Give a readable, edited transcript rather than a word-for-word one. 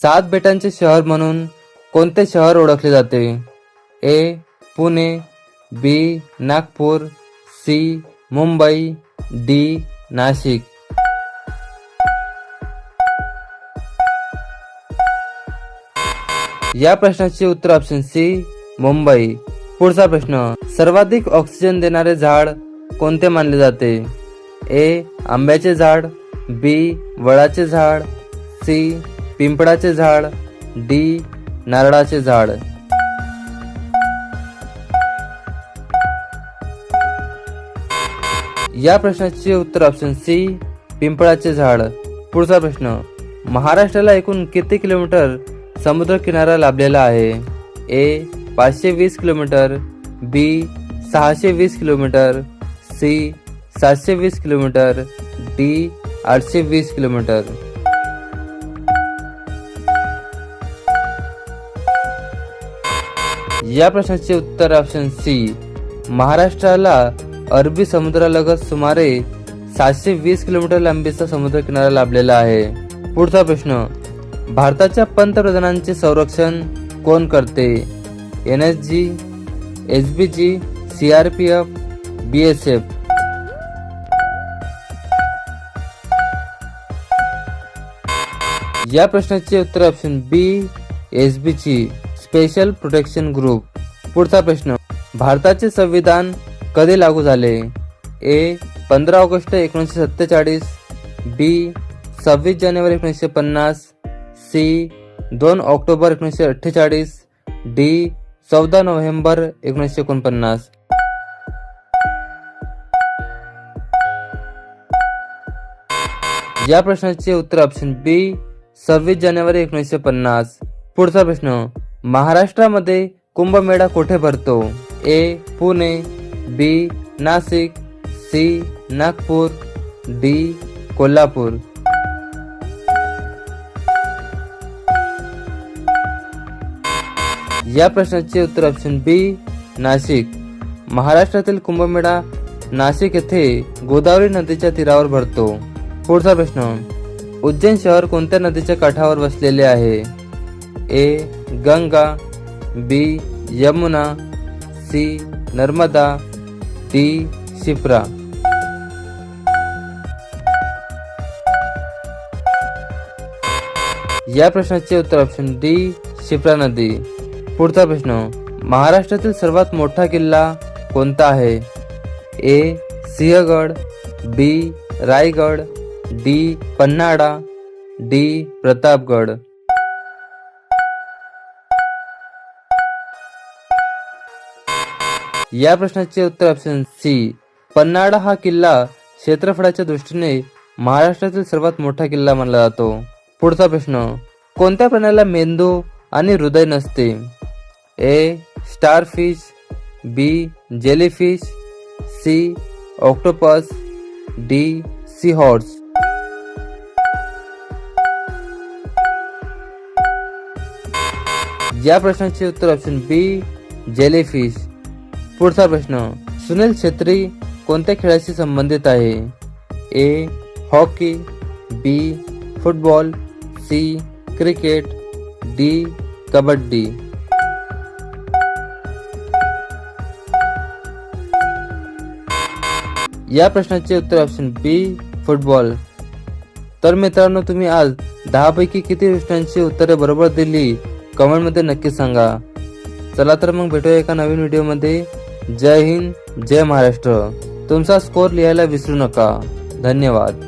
7 बेटांचे शहर म्हणून कोणते शहर ओळखले जाते? ए. पुणे, बी. नागपूर, सी. मुंबई, डी. नाशिक. या प्रश्नाचे उत्तर ऑप्शन सी मुंबई. पुढचा प्रश्न, सर्वाधिक ऑक्सिजन देणारे झाड कोणते मानले जाते? ए. आंब्याचे झाड, बी. वडाचे झाड, सी. पिंपळाचे झाड, डी. नारळाचे झाड. या प्रश्नाचे उत्तर ऑप्शन सी पिंपळाचे झाड. पुढचा प्रश्न, महाराष्ट्राला एकूण किती किलोमीटर समुद्र किनारा लाभलेला आहे? A. 520 kilometre, B. 620 kilometre, C. 720 kilometre, D. 820 kilometre. या प्रश्नाचे उत्तर ऑप्शन सी महाराष्ट्राला अरबी समुद्रालगत सुमारे 720 किलोमीटर लांबीचा समुद्र किनारा लाभलेला आहे. पुढचा प्रश्न, भारताच्या पंतप्रधानांचे संरक्षण कोण करते? NSG, SBG, CRPF, BSF. या प्रश्नाचे उत्तर ऑप्शन बी SBG स्पेशल प्रोटेक्शन ग्रुप. पुढचा प्रश्न, भारताचे संविधान कधी लागू झाले? ए. 15 ऑगस्ट 1947, बी. 26 जानेवारी 1950, सी. 2 October 1948, D. 14 नोव्हेंबर 1949. या प्रश्नाचे उत्तर ऑप्शन बी 26 जानेवारी 1950. पुढचा प्रश्न, महाराष्ट्रामध्ये कुंभमेळा कोठे भरतो? ए. पुणे, बी. नाशिक, सी. नागपूर, डी. कोल्हापूर. या प्रश्नाचे उत्तर ऑप्शन बी नाशिक. महाराष्ट्रातील कुंभमेळा नाशिक येथे गोदावरी नदीच्या तीरावर भरतो. पुढचा प्रश्न, उज्जैन शहर कोणत्या नदीच्या काठावर वसलेले आहे? ए. गंगा, बी. यमुना, सी. नर्मदा, डी. शिप्रा. या प्रश्नाचे उत्तर ऑप्शन डी शिप्रा नदी. पुढचा प्रश्न, महाराष्ट्रातील सर्वात मोठा किल्ला कोणता आहे? ए. सिंहगड, बी. रायगड, डी. पन्हाळा, डी. प्रतापगड. या प्रश्नाचे उत्तर ऑप्शन सी पन्हाळा हा किल्ला क्षेत्रफळाच्या दृष्टीने महाराष्ट्रातील सर्वात मोठा किल्ला मानला जातो. पुढचा प्रश्न, कोणत्या प्राण्याला मेंदू आणि हृदय नसते? A. Starfish, B. Jellyfish, C. Octopus, D. Sea horse. या प्रश्नाचे उत्तर ऑप्शन बी जेलीफिश. पुढचा प्रश्न, सुनील छेत्री कोणत्या खेळाशी संबंधित आहे? A. Hockey, B. Football, C. Cricket, D. Kabaddi. या प्रश्नाचे उत्तर ऑप्शन बी फुटबॉल. तर मित्रांनो, तुम्ही आज 10 पैकी किती प्रश्नांची उत्तरे बरोबर दिली कमेंट मध्ये नक्की सांगा. चला तर मग भेटूया एका नवीन व्हिडिओ मध्ये. जय हिंद, जय महाराष्ट्र. तुमचा स्कोर लिहायला विसरू नका. धन्यवाद.